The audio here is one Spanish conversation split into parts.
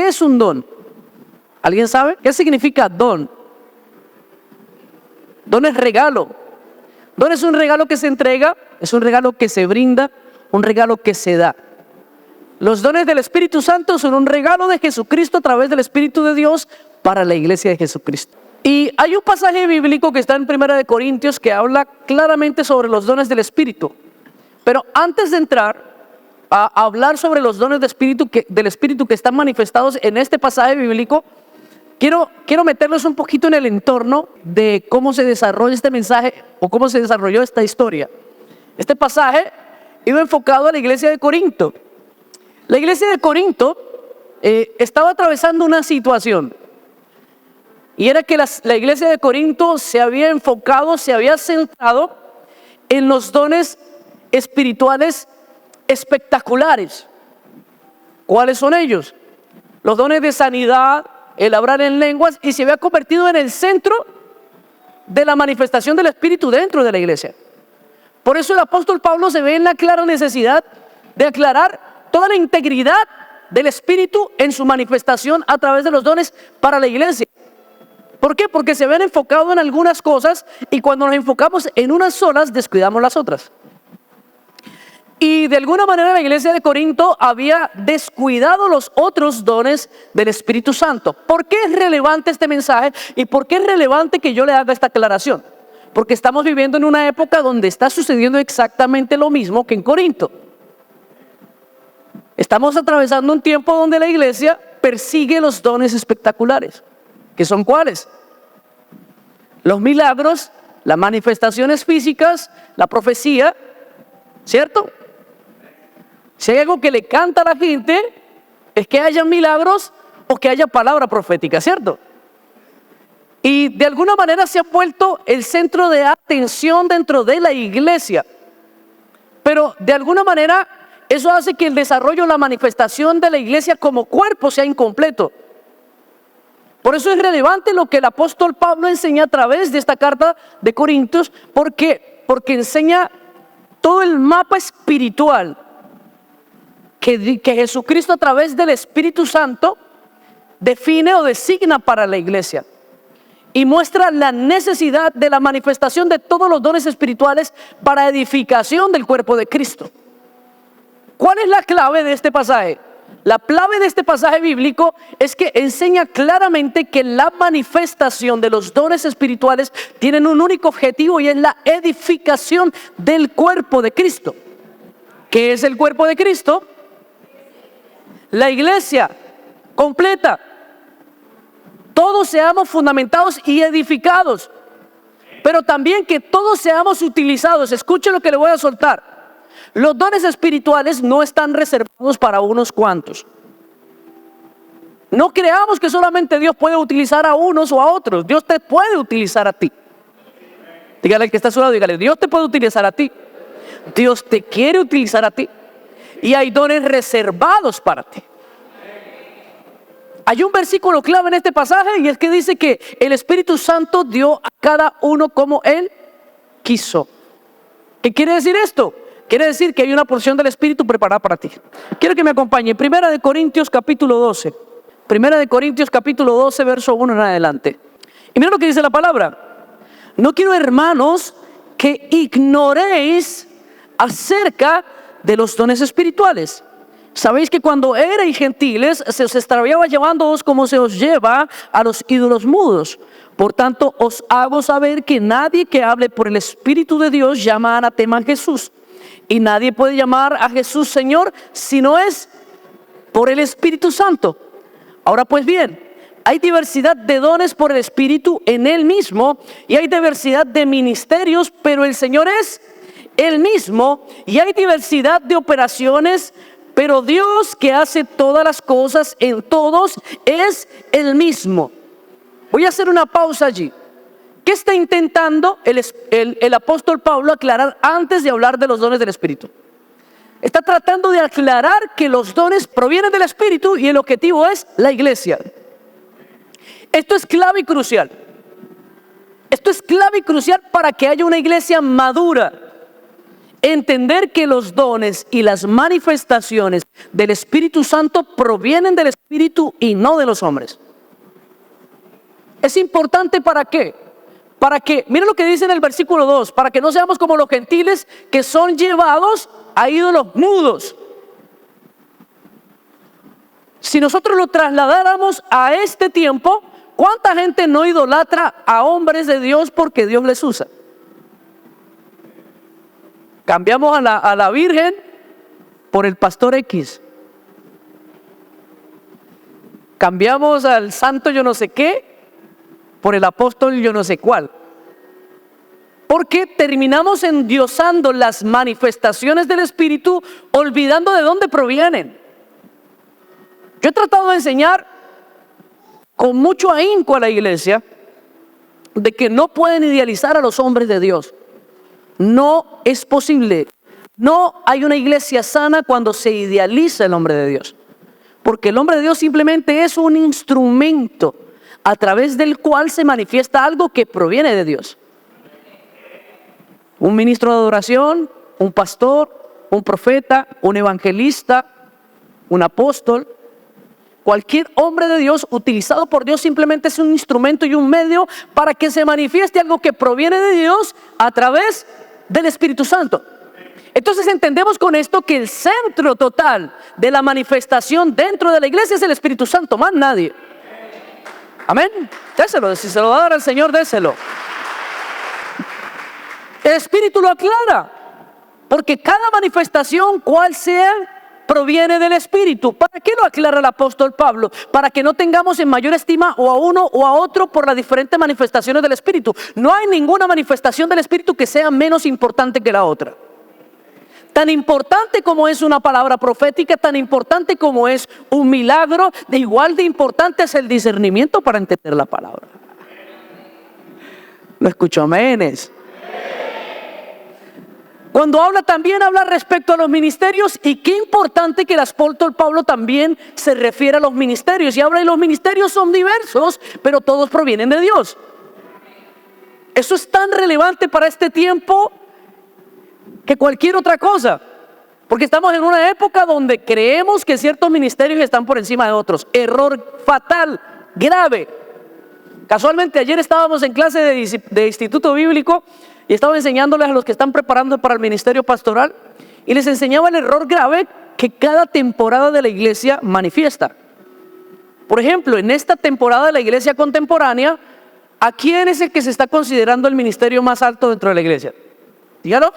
¿Qué es un don? ¿Alguien sabe? ¿Qué significa don? Don es regalo. Don es un regalo que se entrega, es un regalo que se brinda, un regalo que se da. Los dones del Espíritu Santo son un regalo de Jesucristo a través del Espíritu de Dios para la iglesia de Jesucristo. Y hay un pasaje bíblico que está en 1 Corintios que habla claramente sobre los dones del Espíritu. Pero antes de entrar a hablar sobre los dones del Espíritu que están manifestados en este pasaje bíblico, quiero meterlos un poquito en el entorno de cómo se desarrolla este mensaje o cómo se desarrolló esta historia. Este pasaje iba enfocado a la iglesia de Corinto. La iglesia de Corinto estaba atravesando una situación. Y era que la iglesia de Corinto se había enfocado, se había centrado en los dones espirituales espectaculares. ¿Cuáles son ellos? Los dones de sanidad, el hablar en lenguas, y se había convertido en el centro de la manifestación del Espíritu dentro de la iglesia. Por eso el apóstol Pablo se ve en la clara necesidad de aclarar toda la integridad del Espíritu en su manifestación a través de los dones para la iglesia. ¿Por qué? Porque se ven enfocados en algunas cosas y cuando nos enfocamos en unas solas descuidamos las otras. Y de alguna manera la iglesia de Corinto había descuidado los otros dones del Espíritu Santo. ¿Por qué es relevante este mensaje y por qué es relevante que yo le haga esta aclaración? Porque estamos viviendo en una época donde está sucediendo exactamente lo mismo que en Corinto. Estamos atravesando un tiempo donde la iglesia persigue los dones espectaculares. ¿Qué son cuáles? Los milagros, las manifestaciones físicas, la profecía, ¿cierto? Si hay algo que le canta a la gente, es que haya milagros o que haya palabra profética, ¿cierto? Y de alguna manera se ha vuelto el centro de atención dentro de la iglesia. Pero de alguna manera eso hace que el desarrollo, la manifestación de la iglesia como cuerpo sea incompleto. Por eso es relevante lo que el apóstol Pablo enseña a través de esta carta de Corintios, porque enseña todo el mapa espiritual que Jesucristo a través del Espíritu Santo define o designa para la iglesia. Y muestra la necesidad de la manifestación de todos los dones espirituales para edificación del cuerpo de Cristo. ¿Cuál es la clave de este pasaje? La clave de este pasaje bíblico es que enseña claramente que la manifestación de los dones espirituales tienen un único objetivo y es la edificación del cuerpo de Cristo. ¿Qué es el cuerpo de Cristo? La iglesia completa. Todos seamos fundamentados y edificados, pero también que todos seamos utilizados. Escuche lo que le voy a soltar. Los dones espirituales no están reservados para unos cuantos. No creamos que solamente Dios puede utilizar a unos o a otros. Dios te puede utilizar a ti. Dígale al que está a su lado, dígale, Dios te puede utilizar a ti. Dios te quiere utilizar a ti. Y hay dones reservados para ti. Hay un versículo clave en este pasaje y es que dice que el Espíritu Santo dio a cada uno como Él quiso. ¿Qué quiere decir esto? Quiere decir que hay una porción del Espíritu preparada para ti. Quiero que me acompañe. 1 Corintios capítulo 12. 1 Corintios capítulo 12, verso 1 en adelante. Y mira lo que dice la palabra. No quiero, hermanos, que ignoréis acerca de los dones espirituales. Sabéis que cuando erais gentiles se os extraviaba llevándoos como se os lleva a los ídolos mudos. Por tanto, os hago saber que nadie que hable por el Espíritu de Dios llama anatema a Jesús. Y nadie puede llamar a Jesús Señor si no es por el Espíritu Santo. Ahora pues bien, hay diversidad de dones por el Espíritu en Él mismo y hay diversidad de ministerios, pero el Señor es el mismo. Y hay diversidad de operaciones, pero Dios que hace todas las cosas en todos es el mismo. Voy a hacer una pausa allí. ¿Qué está intentando el apóstol Pablo aclarar antes de hablar de los dones del Espíritu? Está tratando de aclarar que los dones provienen del Espíritu y el objetivo es la iglesia. Esto es clave y crucial. Esto es clave y crucial para que haya una iglesia madura. entender que los dones y las manifestaciones del Espíritu Santo provienen del Espíritu y no de los hombres. Es importante, ¿para qué? Para que, miren lo que dice en el versículo 2, para que no seamos como los gentiles que son llevados a ídolos mudos. Si nosotros lo trasladáramos a este tiempo, ¿cuánta gente no idolatra a hombres de Dios porque Dios les usa? Cambiamos a la Virgen por el pastor X. Cambiamos al santo yo no sé qué por el apóstol yo no sé cuál. Porque terminamos endiosando las manifestaciones del Espíritu, olvidando de dónde provienen. Yo he tratado de enseñar con mucho ahínco a la iglesia de que no pueden idealizar a los hombres de Dios. No es posible. No hay una iglesia sana cuando se idealiza el hombre de Dios. Porque el hombre de Dios simplemente es un instrumento a través del cual se manifiesta algo que proviene de Dios. Un ministro de adoración, un pastor, un profeta, un evangelista, un apóstol. Cualquier hombre de Dios utilizado por Dios simplemente es un instrumento y un medio para que se manifieste algo que proviene de Dios a través del Espíritu Santo. Entonces entendemos con esto que el centro total de la manifestación dentro de la iglesia es el Espíritu Santo, más nadie. Amén. Déselo, si se lo va a dar al Señor, déselo. El Espíritu lo aclara, porque cada manifestación, cual sea, proviene del Espíritu. ¿Para qué lo aclara el apóstol Pablo? Para que no tengamos en mayor estima o a uno o a otro por las diferentes manifestaciones del Espíritu. No hay ninguna manifestación del Espíritu que sea menos importante que la otra. Tan importante como es una palabra profética, tan importante como es un milagro, de igual de importante es el discernimiento para entender la palabra. ¿Lo escucho? Aménes. Cuando habla también habla respecto a los ministerios, y qué importante que el apóstol Pablo también se refiere a los ministerios, y habla de los ministerios son diversos, pero todos provienen de Dios. Eso es tan relevante para este tiempo que cualquier otra cosa, porque estamos en una época donde creemos que ciertos ministerios están por encima de otros. Error fatal, grave. Casualmente ayer estábamos en clase de Instituto Bíblico y estaba enseñándoles a los que están preparando para el ministerio pastoral, y les enseñaba el error grave que cada temporada de la iglesia manifiesta. Por ejemplo, en esta temporada de la iglesia contemporánea, ¿a quién es el que se está considerando el ministerio más alto dentro de la iglesia? Dígalo.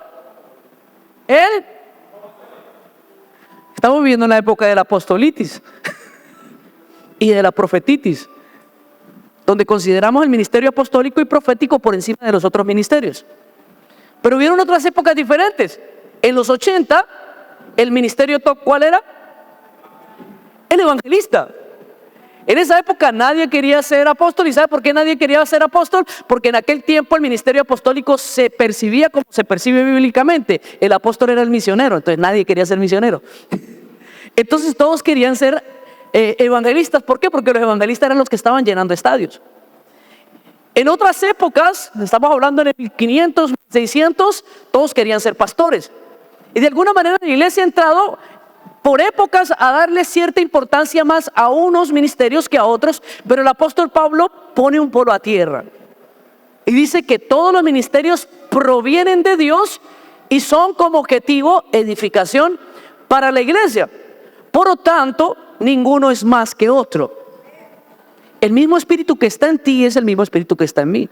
Él. Estamos viviendo en la época de la apostolitis y de la profetitis, donde consideramos el ministerio apostólico y profético por encima de los otros ministerios. Pero hubieron otras épocas diferentes. En los 80, el ministerio top, ¿cuál era? El evangelista. En esa época nadie quería ser apóstol. ¿Y sabe por qué nadie quería ser apóstol? Porque en aquel tiempo el ministerio apostólico se percibía como se percibe bíblicamente. El apóstol era el misionero, entonces nadie quería ser misionero. Entonces todos querían ser evangelistas. ¿Por qué? Porque los evangelistas eran los que estaban llenando estadios. En otras épocas, estamos hablando en el 1500, 600, todos querían ser pastores. Y de alguna manera la iglesia ha entrado por épocas a darle cierta importancia más a unos ministerios que a otros, pero el apóstol Pablo pone un polo a tierra y dice que todos los ministerios provienen de Dios y son como objetivo edificación para la iglesia. Por lo tanto, ninguno es más que otro. El mismo espíritu que está en ti es el mismo espíritu que está en mí.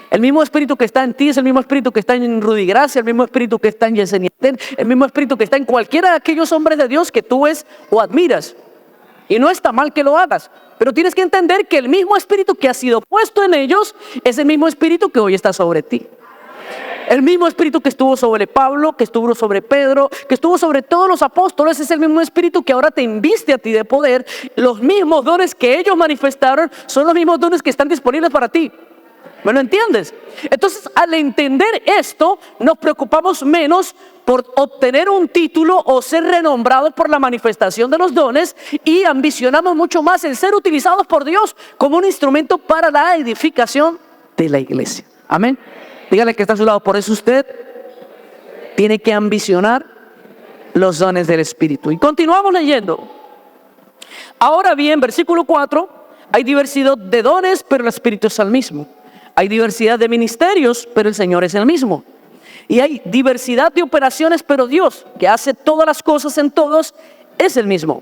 El mismo espíritu que está en ti es el mismo espíritu que está en Rudy Gracia, el mismo espíritu que está en Yesenia, el mismo espíritu que está en cualquiera de aquellos hombres de Dios que tú ves o admiras. Y no está mal que lo hagas, pero tienes que entender que el mismo espíritu que ha sido puesto en ellos es el mismo espíritu que hoy está sobre ti. El mismo espíritu que estuvo sobre Pablo, que estuvo sobre Pedro, que estuvo sobre todos los apóstoles, es el mismo espíritu que ahora te inviste a ti de poder. Los mismos dones que ellos manifestaron son los mismos dones que están disponibles para ti. ¿Me lo entiendes? Entonces, al entender esto, nos preocupamos menos por obtener un título o ser renombrados por la manifestación de los dones, y ambicionamos mucho más el ser utilizados por Dios como un instrumento para la edificación de la iglesia. Amén. Dígale que está a su lado, por eso usted tiene que ambicionar los dones del Espíritu. Y continuamos leyendo. Ahora bien, versículo 4, hay diversidad de dones, pero el Espíritu es el mismo. Hay diversidad de ministerios, pero el Señor es el mismo. Y hay diversidad de operaciones, pero Dios, que hace todas las cosas en todos, es el mismo.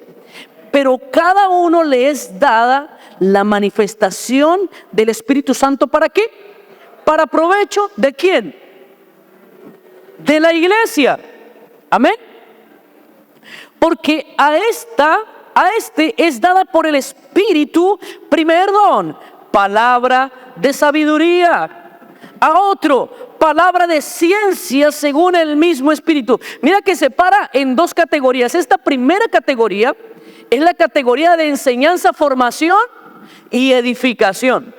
Pero cada uno le es dada la manifestación del Espíritu Santo. ¿Para qué? Para provecho ¿de quién? De la iglesia. Amén. Porque a este es dada por el Espíritu, primer don, palabra de sabiduría. A otro, palabra de ciencia según el mismo Espíritu. Mira que se separa en dos categorías. Esta primera categoría es la categoría de enseñanza, formación y edificación.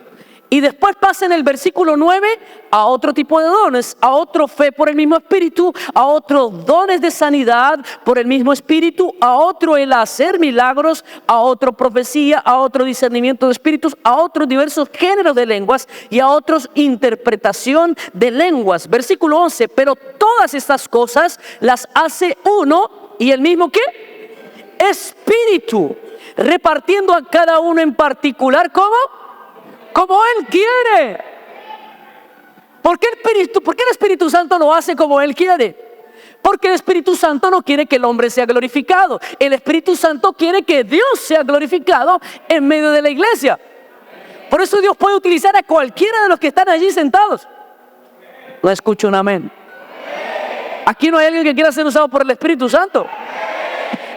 Y después pasa en el versículo 9 a otro tipo de dones, a otro fe por el mismo Espíritu, a otros dones de sanidad por el mismo Espíritu, a otro el hacer milagros, a otro profecía, a otro discernimiento de espíritus, a otros diversos géneros de lenguas y a otros interpretación de lenguas. Versículo 11, pero todas estas cosas las hace uno y el mismo ¿qué? Espíritu, repartiendo a cada uno en particular, ¿cómo? Como Él quiere. ¿Por qué el Espíritu Santo lo hace como Él quiere? Porque el Espíritu Santo no quiere que el hombre sea glorificado. El Espíritu Santo quiere que Dios sea glorificado en medio de la iglesia. Por eso Dios puede utilizar a cualquiera de los que están allí sentados. No escucho un amén. Aquí no hay alguien que quiera ser usado por el Espíritu Santo.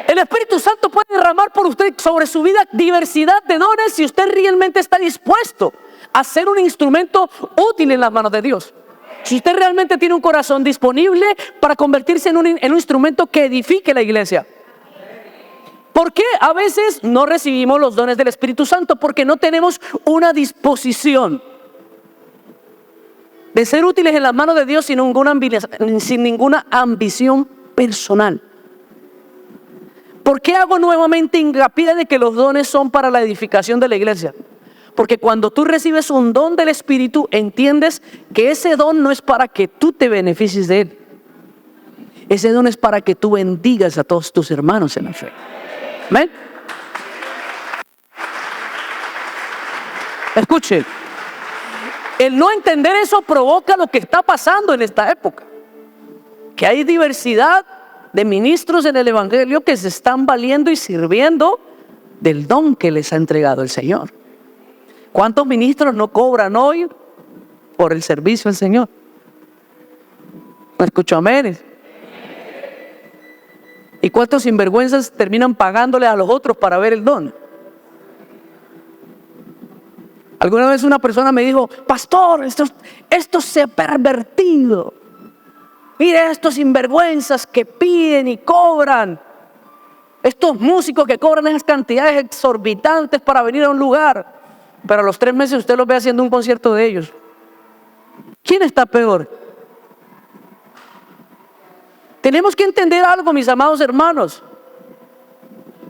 El Espíritu Santo puede derramar por usted sobre su vida diversidad de dones si usted realmente está dispuesto a ser un instrumento útil en las manos de Dios. Si usted realmente tiene un corazón disponible para convertirse en un instrumento que edifique la iglesia. ¿Por qué a veces no recibimos los dones del Espíritu Santo? Porque no tenemos una disposición de ser útiles en las manos de Dios sin ninguna ambición personal. ¿Por qué hago nuevamente hincapié de que los dones son para la edificación de la iglesia? Porque cuando tú recibes un don del Espíritu, entiendes que ese don no es para que tú te beneficies de él. Ese don es para que tú bendigas a todos tus hermanos en la fe. ¿Amén? Escuchen, el no entender eso provoca lo que está pasando en esta época. Que hay diversidad de ministros en el Evangelio que se están valiendo y sirviendo del don que les ha entregado el Señor. ¿Cuántos ministros no cobran hoy por el servicio al Señor? ¿Me escuchó amén? ¿Y cuántos sinvergüenzas terminan pagándole a los otros para ver el don? Alguna vez una persona me dijo: pastor, esto se ha pervertido. Mire estos sinvergüenzas que piden y cobran. Estos músicos que cobran esas cantidades exorbitantes para venir a un lugar. Pero a los 3 meses usted los ve haciendo un concierto de ellos. ¿Quién está peor? Tenemos que entender algo, mis amados hermanos.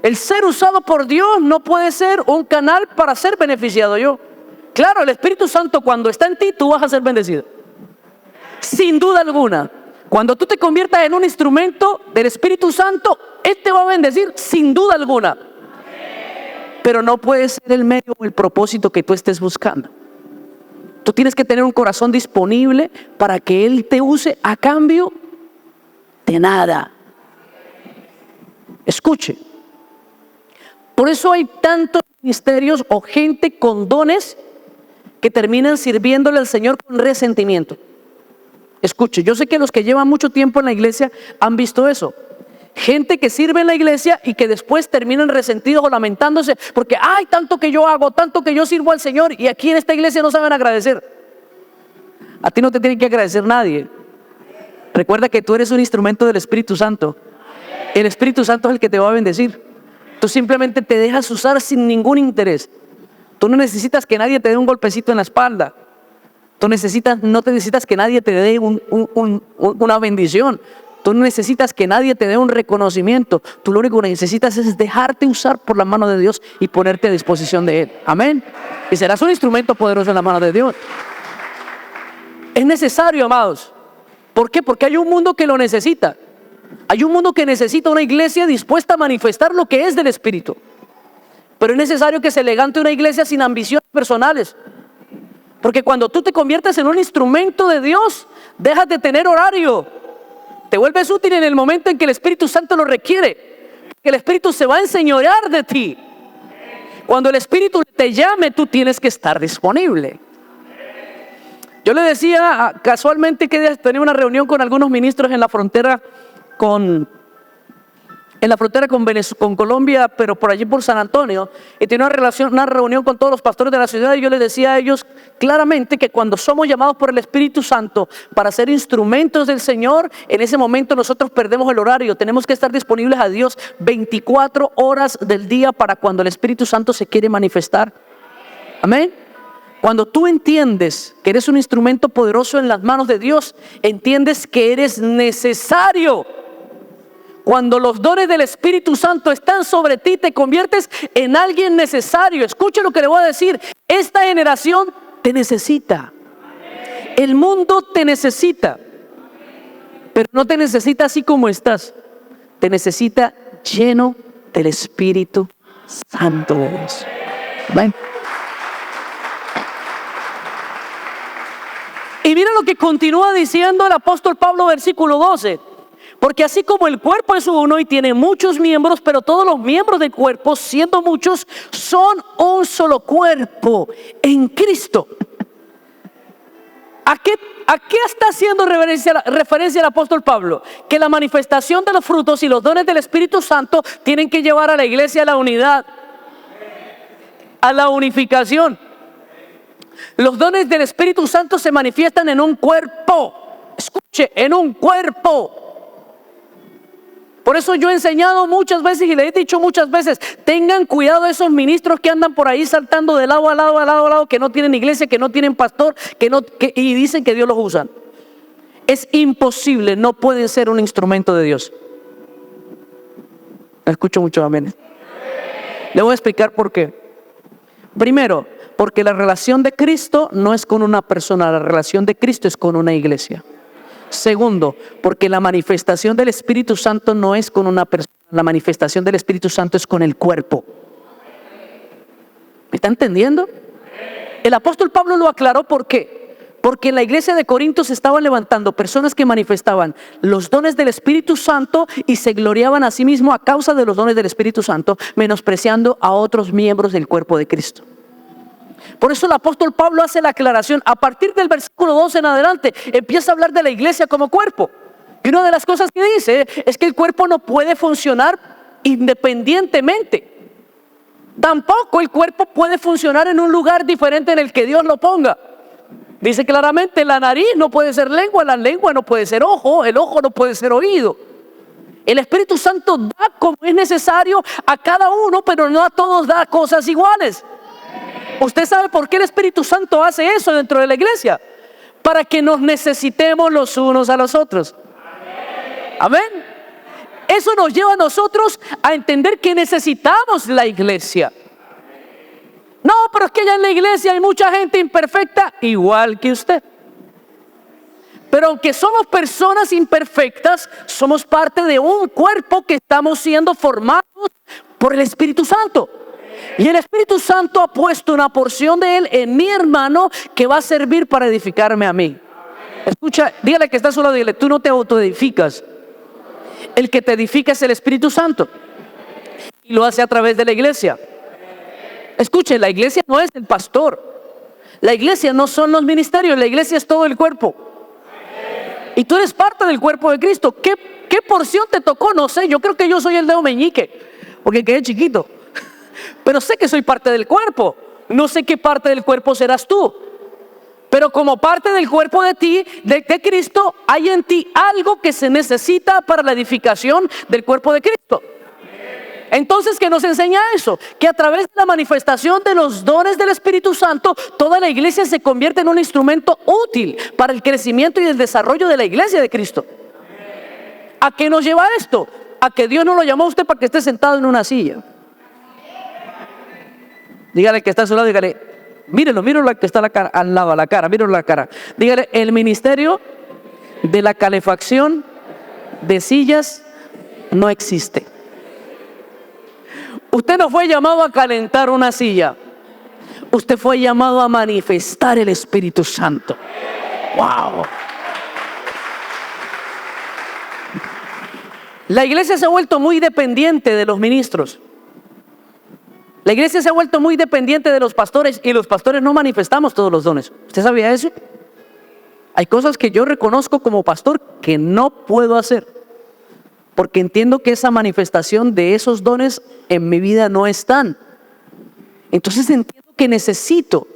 El ser usado por Dios no puede ser un canal para ser beneficiado yo. Claro, el Espíritu Santo cuando está en ti, tú vas a ser bendecido. Sin duda alguna. Cuando tú te conviertas en un instrumento del Espíritu Santo, Él te va a bendecir sin duda alguna. Pero no puede ser el medio o el propósito que tú estés buscando. Tú tienes que tener un corazón disponible para que Él te use a cambio de nada. Escuche. Por eso hay tantos ministerios o gente con dones que terminan sirviéndole al Señor con resentimiento. Escuche, yo sé que los que llevan mucho tiempo en la iglesia han visto eso. Gente que sirve en la iglesia y que después terminan resentidos o lamentándose porque hay tanto que yo hago, tanto que yo sirvo al Señor y aquí en esta iglesia no saben agradecer. A ti no te tiene que agradecer nadie. Recuerda que tú eres un instrumento del Espíritu Santo. El Espíritu Santo es el que te va a bendecir. Tú simplemente te dejas usar sin ningún interés. Tú no necesitas que nadie te dé un golpecito en la espalda. Tú no necesitas que nadie te dé una bendición. Tú no necesitas que nadie te dé un reconocimiento. Tú lo único que necesitas es dejarte usar por la mano de Dios y ponerte a disposición de Él. Amén. Y serás un instrumento poderoso en la mano de Dios. Es necesario, amados, ¿Por qué? Porque hay un mundo que lo necesita. Hay un mundo que necesita una iglesia dispuesta a manifestar lo que es del Espíritu. Pero es necesario que se levante una iglesia sin ambiciones personales. Porque cuando tú te conviertes en un instrumento de Dios, dejas de tener horario. Te vuelves útil en el momento en que el Espíritu Santo lo requiere. Que el Espíritu se va a enseñorear de ti. Cuando el Espíritu te llame, tú tienes que estar disponible. Yo le decía casualmente que tenía una reunión con algunos ministros en la frontera con Colombia, pero por allí por San Antonio, y tenía una reunión con todos los pastores de la ciudad, y yo les decía a ellos claramente que cuando somos llamados por el Espíritu Santo para ser instrumentos del Señor, en ese momento nosotros perdemos el horario. Tenemos que estar disponibles a Dios 24 horas del día para cuando el Espíritu Santo se quiere manifestar. Amén. Cuando tú entiendes que eres un instrumento poderoso en las manos de Dios, entiendes que eres necesario. Cuando los dones del Espíritu Santo están sobre ti, te conviertes en alguien necesario. Escuche lo que le voy a decir. Esta generación te necesita. El mundo te necesita. Pero no te necesita así como estás. Te necesita lleno del Espíritu Santo de Dios. Amén. Y mira lo que continúa diciendo el apóstol Pablo, versículo 12. Porque así como el cuerpo es uno y tiene muchos miembros, pero todos los miembros del cuerpo, siendo muchos, son un solo cuerpo en Cristo. ¿A qué está haciendo referencia el apóstol Pablo? Que la manifestación de los frutos y los dones del Espíritu Santo tienen que llevar a la iglesia a la unidad, a la unificación. Los dones del Espíritu Santo se manifiestan en un cuerpo. Escuche, en un cuerpo. Por eso yo he enseñado muchas veces y le he dicho muchas veces, tengan cuidado de esos ministros que andan por ahí saltando de lado a lado, a lado a lado, que no tienen iglesia, que no tienen pastor, y dicen que Dios los usa. Es imposible, no pueden ser un instrumento de Dios. Escucho mucho amén. Le voy a explicar por qué. Primero, porque la relación de Cristo no es con una persona, la relación de Cristo es con una iglesia. Segundo, porque la manifestación del Espíritu Santo no es con una persona, la manifestación del Espíritu Santo es con el cuerpo. ¿Me está entendiendo? El apóstol Pablo lo aclaró. ¿Por qué? Porque en la iglesia de Corinto se estaban levantando personas que manifestaban los dones del Espíritu Santo y se gloriaban a sí mismos a causa de los dones del Espíritu Santo, menospreciando a otros miembros del cuerpo de Cristo. Por eso el apóstol Pablo hace la aclaración. A partir del versículo 12 en adelante empieza a hablar de la iglesia como cuerpo. Y una de las cosas que dice es que el cuerpo no puede funcionar independientemente. Tampoco el cuerpo puede funcionar en un lugar diferente en el que Dios lo ponga. Dice claramente, la nariz no puede ser lengua, la lengua no puede ser ojo, el ojo no puede ser oído. El Espíritu Santo da como es necesario a cada uno, pero no a todos da cosas iguales. ¿Usted sabe por qué el Espíritu Santo hace eso dentro de la iglesia? Para que nos necesitemos los unos a los otros. Amén. Eso nos lleva a nosotros a entender que necesitamos la iglesia. No, pero es que allá en la iglesia hay mucha gente imperfecta, igual que usted. Pero aunque somos personas imperfectas, somos parte de un cuerpo que estamos siendo formados por el Espíritu Santo. Y el Espíritu Santo ha puesto una porción de Él en mi hermano que va a servir para edificarme a mí. Escucha, dígale que está solo, dígale, tú no te autoedificas. El que te edifica es el Espíritu Santo. Y lo hace a través de la iglesia. Escuche, la iglesia no es el pastor. La iglesia no son los ministerios, la iglesia es todo el cuerpo. Y tú eres parte del cuerpo de Cristo. ¿Qué porción te tocó? No sé, yo creo que yo soy el dedo meñique, porque quedé chiquito. Pero sé que soy parte del cuerpo. No sé qué parte del cuerpo serás tú. Pero como parte del cuerpo de ti, de Cristo, hay en ti algo que se necesita para la edificación del cuerpo de Cristo. Entonces, ¿qué nos enseña eso? Que a través de la manifestación de los dones del Espíritu Santo, toda la iglesia se convierte en un instrumento útil para el crecimiento y el desarrollo de la iglesia de Cristo. ¿A qué nos lleva esto? A que Dios no lo llamó a usted para que esté sentado en una silla. Dígale que está a su lado, dígale, mírelo que está al lado, a la cara, mírelo la cara. Dígale, el ministerio de la calefacción de sillas no existe. Usted no fue llamado a calentar una silla. Usted fue llamado a manifestar el Espíritu Santo. ¡Wow! La iglesia se ha vuelto muy dependiente de los ministros. La iglesia se ha vuelto muy dependiente de los pastores y los pastores no manifestamos todos los dones. ¿Usted sabía eso? Hay cosas que yo reconozco como pastor que no puedo hacer porque entiendo que esa manifestación de esos dones en mi vida no están. Entonces entiendo que necesito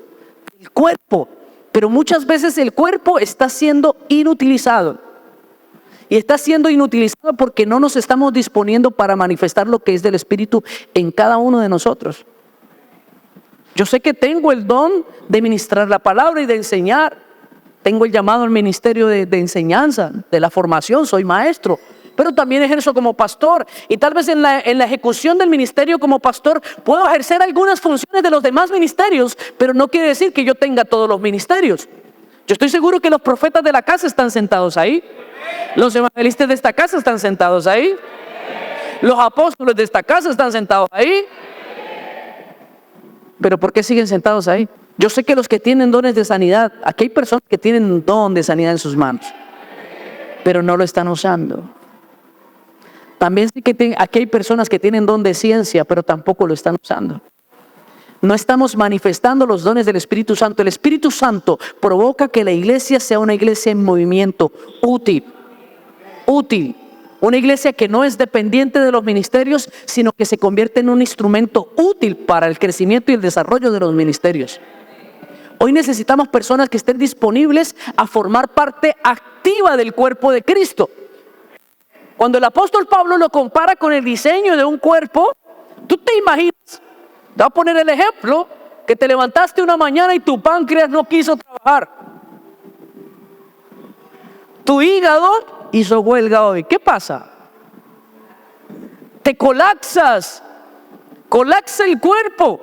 el cuerpo, pero muchas veces el cuerpo está siendo inutilizado. Y está siendo inutilizado porque no nos estamos disponiendo para manifestar lo que es del Espíritu en cada uno de nosotros. Yo sé que tengo el don de ministrar la palabra y de enseñar. Tengo el llamado al ministerio de enseñanza, de la formación, soy maestro. Pero también ejerzo como pastor. Y tal vez en la ejecución del ministerio como pastor puedo ejercer algunas funciones de los demás ministerios, pero no quiere decir que yo tenga todos los ministerios. Yo estoy seguro que los profetas de la casa están sentados ahí. Los evangelistas de esta casa están sentados ahí. Los apóstoles de esta casa están sentados ahí. Pero ¿por qué siguen sentados ahí? Yo sé que los que tienen dones de sanidad, aquí hay personas que tienen un don de sanidad en sus manos, pero no lo están usando. También sé que aquí hay personas que tienen don de ciencia, pero tampoco lo están usando. No estamos manifestando los dones del Espíritu Santo. El Espíritu Santo provoca que la iglesia sea una iglesia en movimiento, útil. Una iglesia que no es dependiente de los ministerios, sino que se convierte en un instrumento útil para el crecimiento y el desarrollo de los ministerios. Hoy necesitamos personas que estén disponibles a formar parte activa del cuerpo de Cristo. Cuando el apóstol Pablo lo compara con el diseño de un cuerpo, tú te imaginas, te voy a poner el ejemplo, que te levantaste una mañana y tu páncreas no quiso trabajar. Tu hígado hizo huelga hoy. ¿Qué pasa? Te colapsa el cuerpo.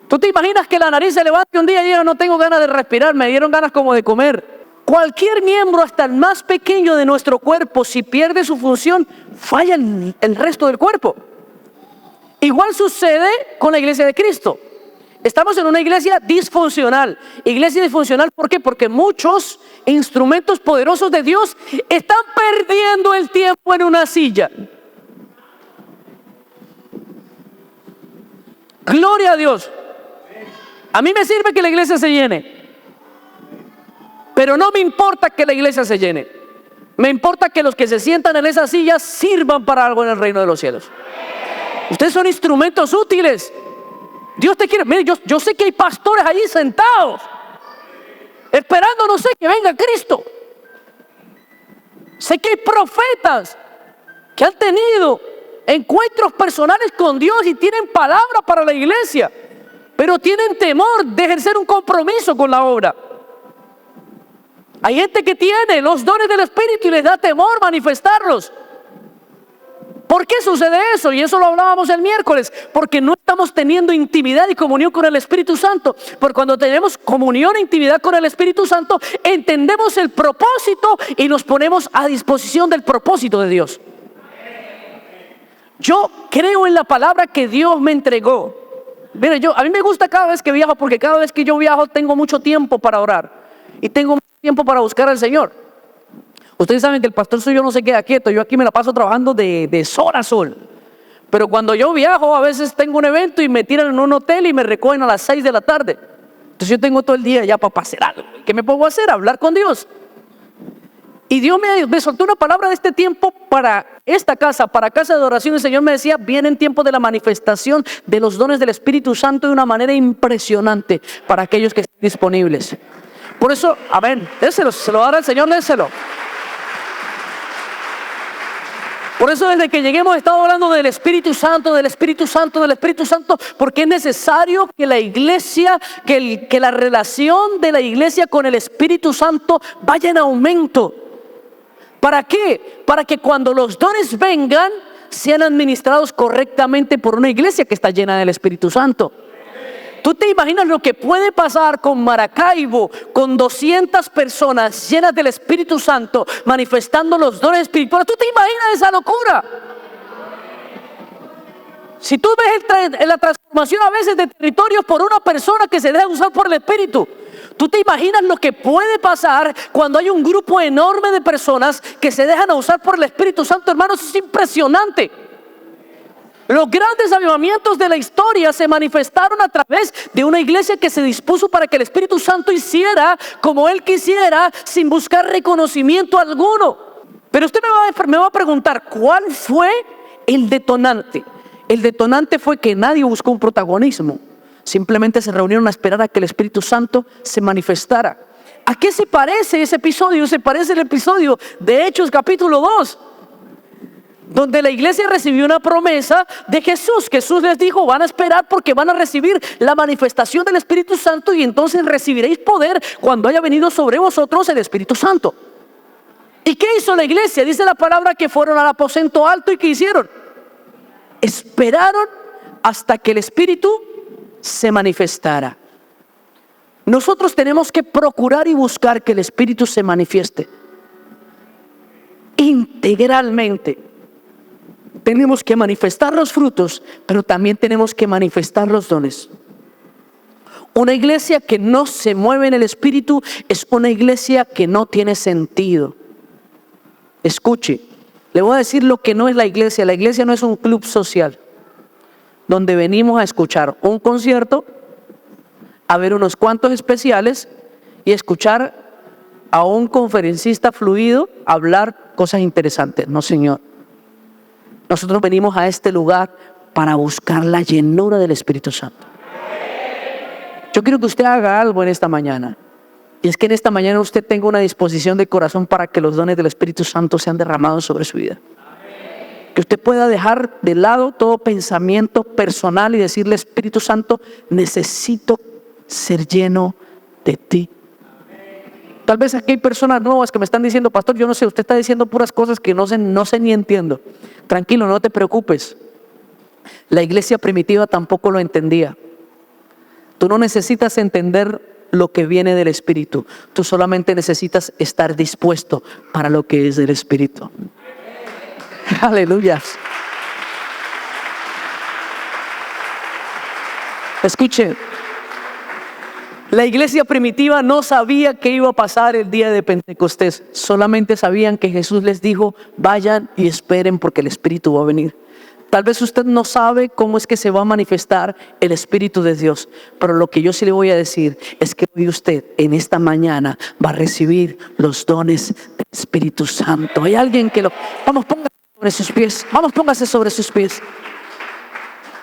¿Tú te imaginas que la nariz se levante un día y diga, no tengo ganas de respirar, me dieron ganas como de comer? Cualquier miembro, hasta el más pequeño de nuestro cuerpo, si pierde su función, falla el resto del cuerpo. Igual sucede con la iglesia de Cristo. Estamos en una iglesia disfuncional. Iglesia disfuncional, ¿por qué? Porque muchos instrumentos poderosos de Dios están perdiendo el tiempo en una silla. Gloria a Dios. A mí me sirve que la iglesia se llene. Pero no me importa que la iglesia se llene. Me importa que los que se sientan en esas sillas sirvan para algo en el reino de los cielos. Ustedes son instrumentos útiles. Dios te quiere. Mire, yo sé que hay pastores allí sentados, esperando, no sé, que venga Cristo. Sé que hay profetas que han tenido encuentros personales con Dios y tienen palabra para la iglesia, pero tienen temor de ejercer un compromiso con la obra. Hay gente que tiene los dones del Espíritu y les da temor manifestarlos. ¿Por qué sucede eso? Y eso lo hablábamos el miércoles. Porque no estamos teniendo intimidad y comunión con el Espíritu Santo. Porque cuando tenemos comunión e intimidad con el Espíritu Santo, entendemos el propósito y nos ponemos a disposición del propósito de Dios. Yo creo en la palabra que Dios me entregó. Mire, a mí me gusta cada vez que viajo, porque cada vez que yo viajo tengo mucho tiempo para orar. Y tengo mucho tiempo para buscar al Señor. Ustedes saben que el pastor suyo no se queda quieto. Yo aquí me la paso trabajando de sol a sol. Pero cuando yo viajo, a veces tengo un evento y me tiran en un hotel y me recogen a las 6 de la tarde. Entonces yo tengo todo el día ya para hacer algo. ¿Qué me puedo hacer? Hablar con Dios. Y Dios me soltó una palabra de este tiempo para esta casa, para casa de oración. El Señor me decía, viene en tiempo de la manifestación de los dones del Espíritu Santo de una manera impresionante para aquellos que estén disponibles. Por eso, amén, déselo, se lo dará el Señor, déselo. Por eso desde que lleguemos he estado hablando del Espíritu Santo, del Espíritu Santo, del Espíritu Santo, porque es necesario que la iglesia, que la relación de la iglesia con el Espíritu Santo vaya en aumento. ¿Para qué? Para que cuando los dones vengan, sean administrados correctamente por una iglesia que está llena del Espíritu Santo. ¿Tú te imaginas lo que puede pasar con Maracaibo, con 200 personas llenas del Espíritu Santo, manifestando los dones espirituales? ¿Tú te imaginas esa locura? Si tú ves la transformación a veces de territorios por una persona que se deja usar por el Espíritu, ¿tú te imaginas lo que puede pasar cuando hay un grupo enorme de personas que se dejan usar por el Espíritu Santo? Hermanos, es impresionante. Los grandes avivamientos de la historia se manifestaron a través de una iglesia que se dispuso para que el Espíritu Santo hiciera como Él quisiera, sin buscar reconocimiento alguno. Pero usted me va a preguntar, ¿cuál fue el detonante? El detonante fue que nadie buscó un protagonismo. Simplemente se reunieron a esperar a que el Espíritu Santo se manifestara. ¿A qué se parece ese episodio? Se parece el episodio de Hechos capítulo 2. Donde la iglesia recibió una promesa de Jesús. Jesús les dijo, van a esperar porque van a recibir la manifestación del Espíritu Santo y entonces recibiréis poder cuando haya venido sobre vosotros el Espíritu Santo. ¿Y qué hizo la iglesia? Dice la palabra que fueron al aposento alto y ¿qué hicieron? Esperaron hasta que el Espíritu se manifestara. Nosotros tenemos que procurar y buscar que el Espíritu se manifieste integralmente. Tenemos que manifestar los frutos, pero también tenemos que manifestar los dones. Una iglesia que no se mueve en el Espíritu es una iglesia que no tiene sentido. Escuche, le voy a decir lo que no es la iglesia. La iglesia no es un club social donde venimos a escuchar un concierto, a ver unos cuantos especiales y escuchar a un conferencista fluido hablar cosas interesantes. No, señor. Nosotros venimos a este lugar para buscar la llenura del Espíritu Santo. Yo quiero que usted haga algo en esta mañana. Y es que en esta mañana usted tenga una disposición de corazón para que los dones del Espíritu Santo sean derramados sobre su vida. Que usted pueda dejar de lado todo pensamiento personal y decirle, Espíritu Santo, necesito ser lleno de ti. Tal vez aquí hay personas nuevas que me están diciendo, pastor, yo no sé, usted está diciendo puras cosas que no sé ni entiendo. Tranquilo, no te preocupes. La iglesia primitiva tampoco lo entendía. Tú no necesitas entender lo que viene del Espíritu. Tú solamente necesitas estar dispuesto para lo que es del Espíritu. Aleluya. Escuche. La iglesia primitiva no sabía qué iba a pasar el día de Pentecostés. Solamente sabían que Jesús les dijo, vayan y esperen porque el Espíritu va a venir. Tal vez usted no sabe cómo es que se va a manifestar el Espíritu de Dios, pero lo que yo sí le voy a decir es que hoy usted en esta mañana va a recibir los dones del Espíritu Santo. Hay alguien que vamos, póngase sobre sus pies. Vamos, póngase sobre sus pies.